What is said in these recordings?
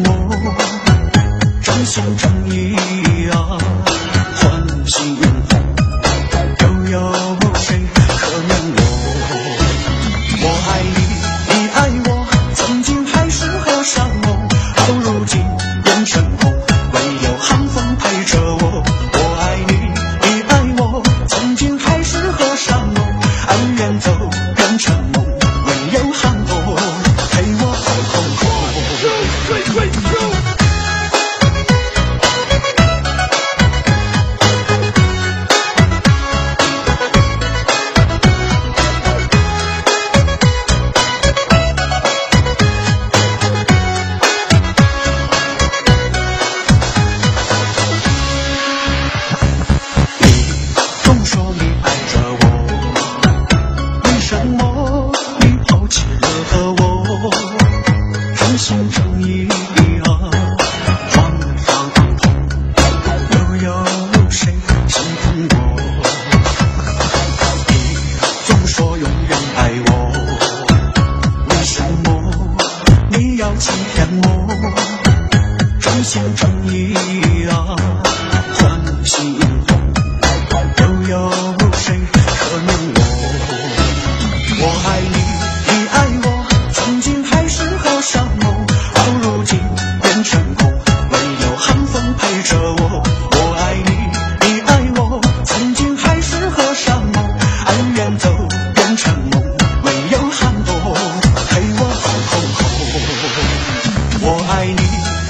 我，真心真意啊，换心红，又有谁可能我爱你，你爱我，曾经海誓和山盟，到如今变成空，唯有寒风陪着我。我爱你，你爱我，曾经海誓和山盟，安远走变成梦，唯有寒冬陪我红红红。真心真意啊，撞上痛，又有谁心疼我？你总说永远爱我，为什么你要欺骗我？真心真意啊，换心红，又有谁可能我爱你，你爱我，曾经海誓和山盟。如今变成空，唯有寒风陪着我。我爱你，你爱我，曾经海誓和山盟，安远走变成梦，唯有寒冬陪我红红红。我爱你，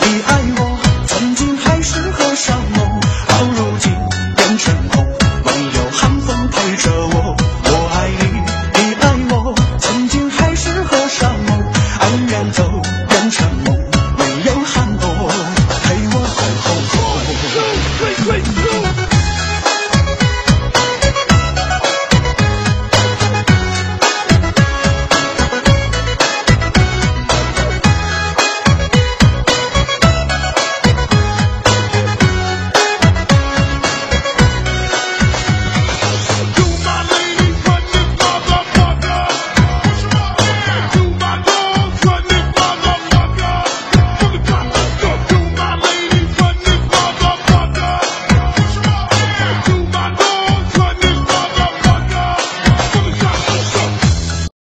你爱我，曾经海誓和山盟，到如今变成空，唯有寒风陪着我。我爱你，你爱我，曾经海誓和山盟，安远走。